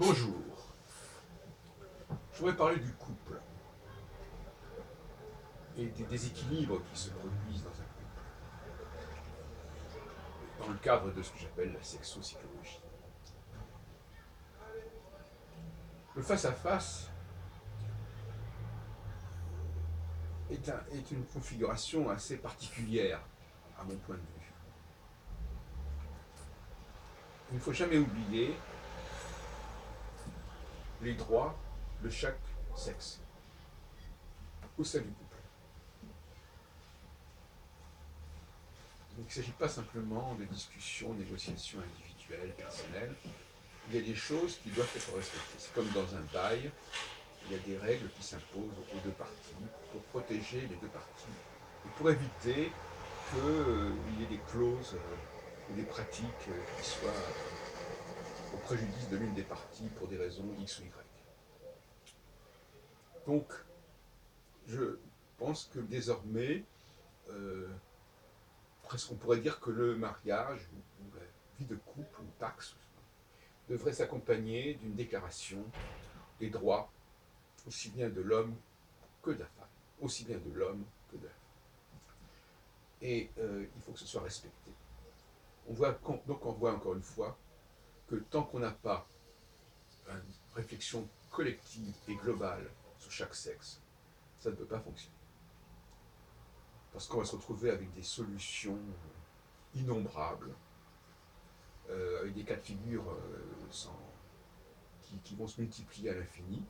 Bonjour, je voudrais parler du couple et des déséquilibres qui se produisent dans un couple, dans le cadre de ce que j'appelle la sexopsychologie. Le face-à-face est une configuration assez particulière, à mon point de vue. Il ne faut jamais oublier les droits de chaque sexe au sein du couple. Il ne s'agit pas simplement de discussions, négociations individuelles, personnelles. Il y a des choses qui doivent être respectées. C'est comme dans un bail, il y a des règles qui s'imposent aux deux parties pour protéger les deux parties et pour éviter qu'il y ait des clauses ou des pratiques qui soient au préjudice de l'une des parties pour des raisons X ou Y. Donc, je pense que désormais, presque on pourrait dire que le mariage ou la vie de couple ou pax devrait s'accompagner d'une déclaration des droits aussi bien de l'homme que de la femme, aussi bien de l'homme que de la femme. Et il faut que ce soit respecté. Donc on voit encore une fois que tant qu'on n'a pas une réflexion collective et globale sur chaque sexe, ça ne peut pas fonctionner. Parce qu'on va se retrouver avec des solutions innombrables, avec des cas de figure qui vont se multiplier à l'infini,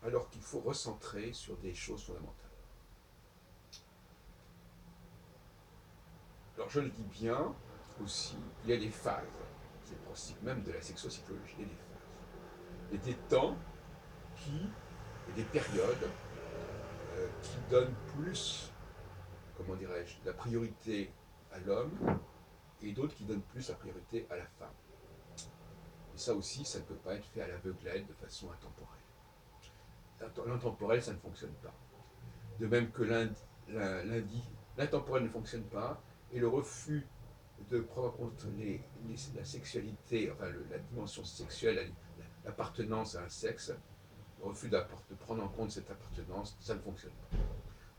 alors qu'il faut recentrer sur des choses fondamentales. Alors je le dis bien aussi, il y a des phases, c'est le principe même de la sexopsychologie, il y a des phases. Il y a des temps et des périodes qui donnent plus, comment dirais-je, la priorité à l'homme et d'autres qui donnent plus la priorité à la femme. Et ça aussi, ça ne peut pas être fait à l'aveuglette de façon intemporelle. L'intemporel, ça ne fonctionne pas. De même que l'intemporel ne fonctionne pas, et le refus de prendre en compte la sexualité, enfin la dimension sexuelle, l'appartenance à un sexe, le refus de prendre en compte cette appartenance, ça ne fonctionne pas.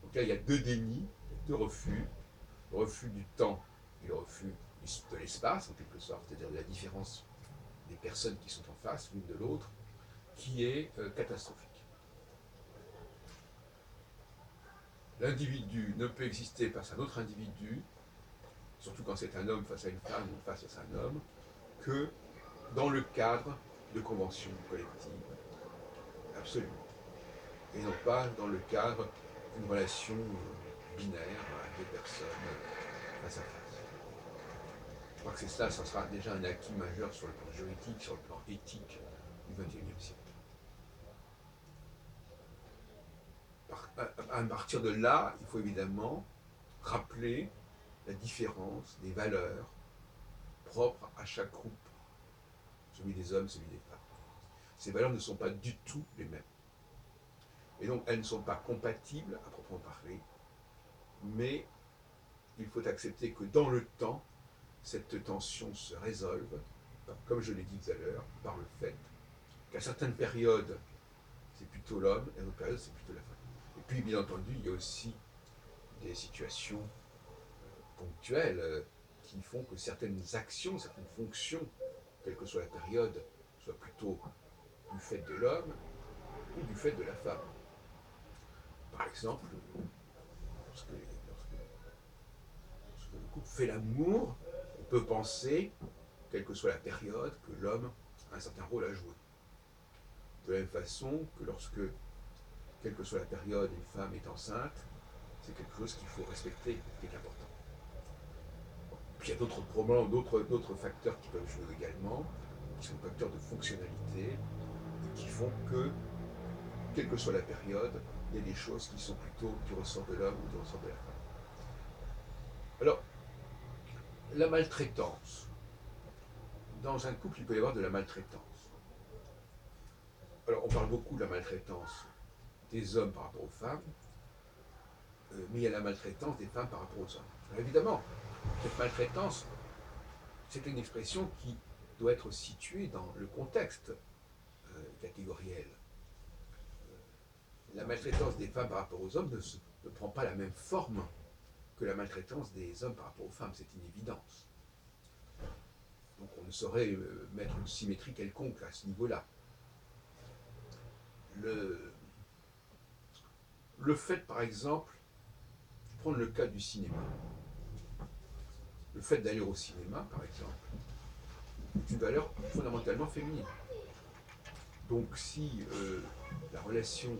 Donc là, il y a deux dénis, deux refus, le refus du temps et le refus de l'espace, en quelque sorte, c'est-à-dire de la différence des personnes qui sont en face l'une de l'autre, qui est catastrophique. L'individu ne peut exister face à un autre individu, surtout quand c'est un homme face à une femme ou face à un homme, que dans le cadre de conventions collectives, absolument. Et non pas dans le cadre d'une relation binaire à deux personnes face à face. Je crois que ça sera déjà un acquis majeur sur le plan juridique, sur le plan éthique du XXIe siècle. À partir de là, il faut évidemment rappeler la différence des valeurs propres à chaque groupe, celui des hommes, celui des femmes. Ces valeurs ne sont pas du tout les mêmes. Et donc elles ne sont pas compatibles à proprement parler, mais il faut accepter que dans le temps, cette tension se résolve, comme je l'ai dit tout à l'heure, par le fait qu'à certaines périodes, c'est plutôt l'homme, et à d'autres périodes, c'est plutôt la femme. Et puis, bien entendu, il y a aussi des situations ponctuelles qui font que certaines actions, certaines fonctions, quelle que soit la période, soient plutôt du fait de l'homme ou du fait de la femme. Par exemple, lorsque le couple fait l'amour, on peut penser, quelle que soit la période, que l'homme a un certain rôle à jouer. De la même façon que lorsque, quelle que soit la période, une femme est enceinte, c'est quelque chose qu'il faut respecter, qui est important. Puis il y a d'autres problèmes, d'autres facteurs qui peuvent jouer également, qui sont des facteurs de fonctionnalité, et qui font que, quelle que soit la période, il y a des choses qui sont plutôt du ressort de l'homme ou du ressort de la femme. Alors, la maltraitance. Dans un couple, il peut y avoir de la maltraitance. Alors, on parle beaucoup de la maltraitance des hommes par rapport aux femmes, mais il y a la maltraitance des femmes par rapport aux hommes. Alors, évidemment, cette maltraitance, c'est une expression qui doit être située dans le contexte catégorielle. La maltraitance des femmes par rapport aux hommes ne prend pas la même forme que la maltraitance des hommes par rapport aux femmes, c'est une évidence. Donc on ne saurait mettre une symétrie quelconque à ce niveau-là. Le fait, par exemple, prendre le cas du cinéma, le fait d'aller au cinéma, par exemple, est une valeur fondamentalement féminine. Donc si la relation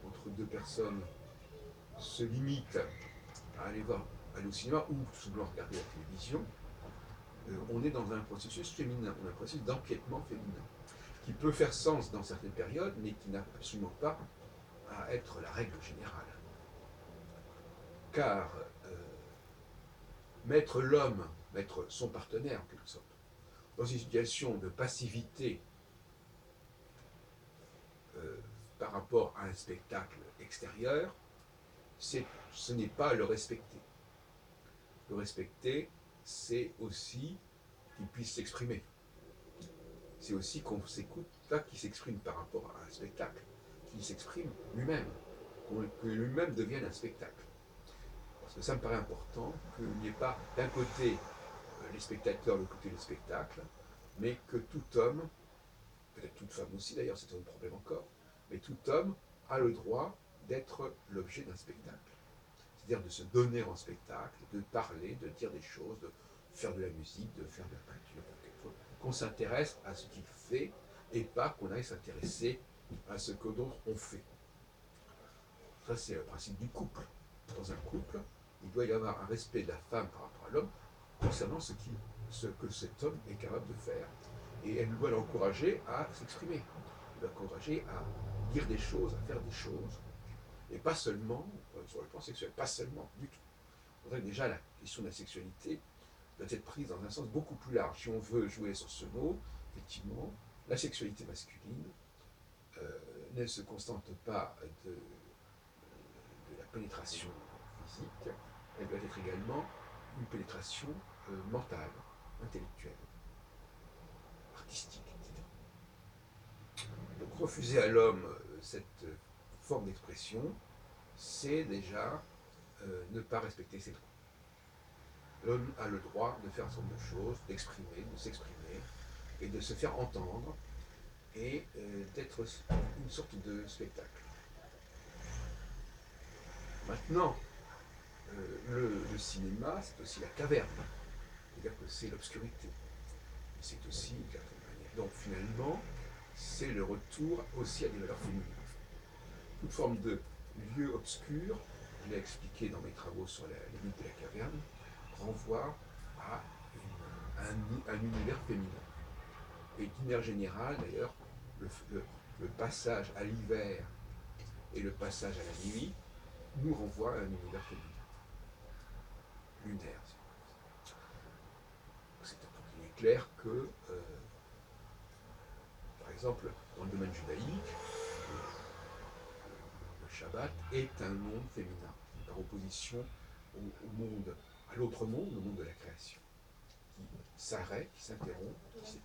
entre deux personnes se limite à aller au cinéma ou tout simplement regarder la télévision, on est dans un processus féminin, on a un processus d'empiètement féminin, qui peut faire sens dans certaines périodes, mais qui n'a absolument pas à être la règle générale. Car mettre l'homme, mettre son partenaire en quelque sorte, dans une situation de passivité par rapport à un spectacle extérieur, ce n'est pas le respecter. Le respecter, c'est aussi qu'il puisse s'exprimer. C'est aussi qu'on s'écoute, là, qu'il s'exprime par rapport à un spectacle, qu'il s'exprime lui-même, que lui-même devienne un spectacle. Parce que ça me paraît important qu'il n'y ait pas d'un côté les spectateurs, de l'autre côté le spectacle, mais que tout homme, peut-être toute femme aussi d'ailleurs, c'est un problème encore, mais tout homme a le droit d'être l'objet d'un spectacle. C'est-à-dire de se donner en spectacle, de parler, de dire des choses, de faire de la musique, de faire de la peinture, quelque chose, qu'on s'intéresse à ce qu'il fait et pas qu'on aille s'intéresser à ce que d'autres ont fait. Ça, c'est le principe du couple. Dans un couple, il doit y avoir un respect de la femme par rapport à l'homme concernant ce que cet homme est capable de faire. Et elle doit l'encourager à s'exprimer. Elle doit l'encourager à dire des choses, à faire des choses. Et pas seulement sur le plan sexuel, pas seulement du tout. C'est vrai que déjà la question de la sexualité doit être prise dans un sens beaucoup plus large. Si on veut jouer sur ce mot, effectivement, la sexualité masculine ne se contente pas de la pénétration physique, elle doit être également une pénétration mentale, intellectuelle, artistique, etc. Donc refuser à l'homme cette forme d'expression, c'est déjà ne pas respecter ses droits. L'homme a le droit de faire un certain nombre de choses, d'exprimer, de s'exprimer, et de se faire entendre, et d'être une sorte de spectacle. Maintenant, le cinéma, c'est aussi la caverne, c'est-à-dire que c'est l'obscurité. C'est aussi une certaine manière. Donc finalement, c'est le retour aussi à des valeurs féminines. Toute forme de lieu obscur, je l'ai expliqué dans mes travaux sur la limite de la caverne, renvoie à un univers féminin. Et d'une manière générale, d'ailleurs, le passage à l'hiver et le passage à la nuit nous renvoie à un univers féminin. Lunaire, si vous voulez. Il est clair que, par exemple, dans le domaine judaïque, le Shabbat est un monde féminin, par opposition au monde, à l'autre monde, le monde de la création, qui s'arrête, qui s'interrompt,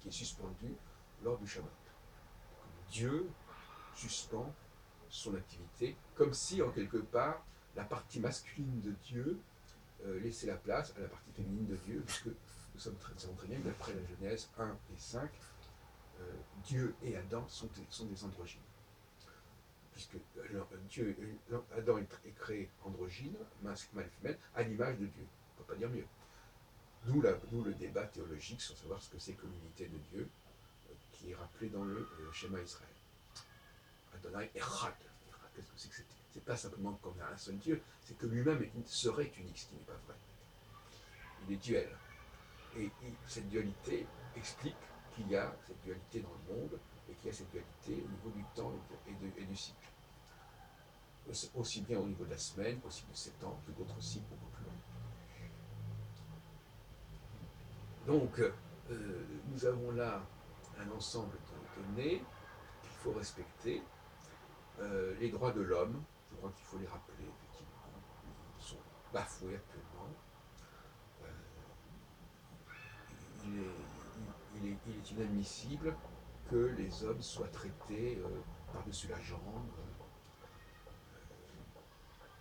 qui est suspendu lors du Shabbat. Dieu suspend son activité, comme si, en quelque part, la partie masculine de Dieu laissait la place à la partie féminine de Dieu, puisque nous savons très bien que d'après la Genèse 1 et 5, Dieu et Adam sont des androgynes. Puisque Adam est créé androgyne, mâle et femelle, à l'image de Dieu. On ne peut pas dire mieux. D'où le débat théologique sur savoir ce que c'est que l'unité de Dieu, qui est rappelé dans le schéma Israël. Adonai Echad. Qu'est-ce que c'est que c'était? C'est pas simplement qu'on a un seul Dieu, c'est que lui-même serait unique, ce qui n'est pas vrai. Il est duel. Et cette dualité explique qu'il y a cette dualité dans le monde et qu'il y a cette dualité au niveau du temps et du cycle. Aussi bien au niveau de la semaine, aussi de 7 ans, que d'autres cycles beaucoup plus longs. Donc, nous avons là un ensemble de données qu'il faut respecter. Les droits de l'homme, je crois qu'il faut les rappeler, effectivement, ils sont bafoués actuellement. Il est inadmissible que les hommes soient traités par-dessus la jambe,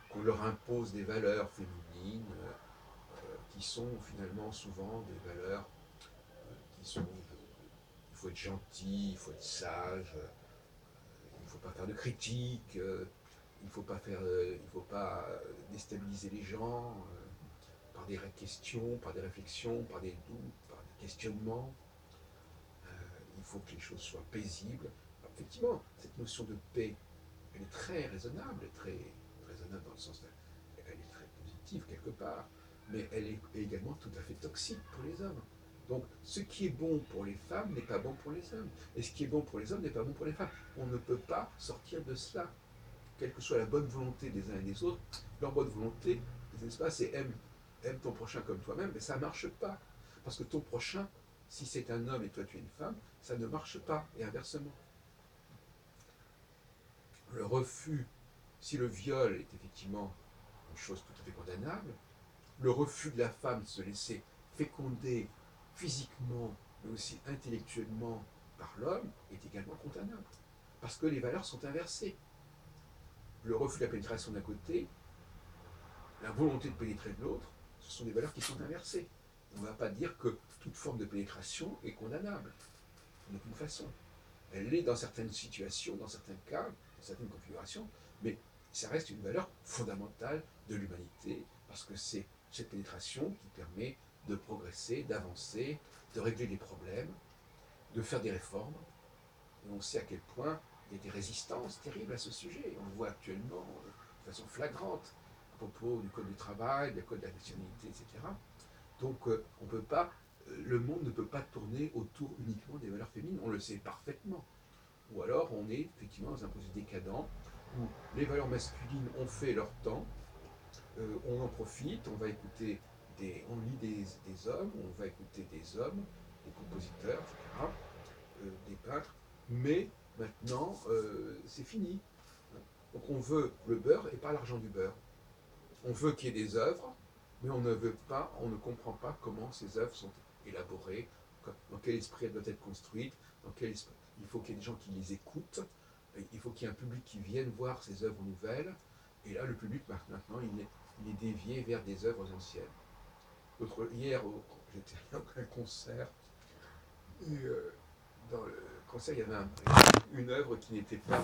qu'on leur impose des valeurs féminines qui sont finalement souvent des valeurs qui sont il faut être gentil, il faut être sage, il ne faut pas faire de critiques, il ne faut pas déstabiliser les gens par des questions, par des réflexions, par des doutes, par des questionnements. Il faut que les choses soient paisibles. Alors, effectivement, cette notion de paix, elle est très raisonnable, très raisonnable dans le sens elle est très positive quelque part, mais elle est également tout à fait toxique pour les hommes. Donc, ce qui est bon pour les femmes n'est pas bon pour les hommes, et ce qui est bon pour les hommes n'est pas bon pour les femmes. On ne peut pas sortir de cela, quelle que soit la bonne volonté des uns et des autres. Leur bonne volonté, n'est-ce pas, c'est aime ton prochain comme toi-même, mais ça ne marche pas, parce que ton prochain, si c'est un homme et toi tu es une femme, ça ne marche pas, et inversement. Le refus, si le viol est effectivement une chose tout à fait condamnable, le refus de la femme de se laisser féconder physiquement, mais aussi intellectuellement par l'homme, est également condamnable. Parce que les valeurs sont inversées. Le refus de la pénétration d'un côté, la volonté de pénétrer de l'autre, ce sont des valeurs qui sont inversées. On ne va pas dire que toute forme de pénétration est condamnable, d'aucune façon. Elle l'est dans certaines situations, dans certains cas, dans certaines configurations, mais ça reste une valeur fondamentale de l'humanité, parce que c'est cette pénétration qui permet de progresser, d'avancer, de régler des problèmes, de faire des réformes. Et on sait à quel point il y a des résistances terribles à ce sujet. On le voit actuellement de façon flagrante à propos du code du travail, du code de la nationalité, etc. Donc on peut pas, le monde ne peut pas tourner autour uniquement des valeurs féminines, on le sait parfaitement. Ou alors on est effectivement dans un processus décadent où les valeurs masculines ont fait leur temps, on en profite, on va écouter on lit des hommes, on va écouter des hommes, des compositeurs, etc., des peintres, mais maintenant c'est fini. Donc on veut le beurre et pas l'argent du beurre. On veut qu'il y ait des œuvres, mais on ne veut pas, on ne comprend pas comment ces œuvres sont élaborées, dans quel esprit elles doivent être construites, dans quel esprit. Il faut qu'il y ait des gens qui les écoutent, il faut qu'il y ait un public qui vienne voir ces œuvres nouvelles, et là le public maintenant il est dévié vers des œuvres anciennes. Hier, j'étais allé à un concert, et dans le concert il y avait une œuvre qui n'était pas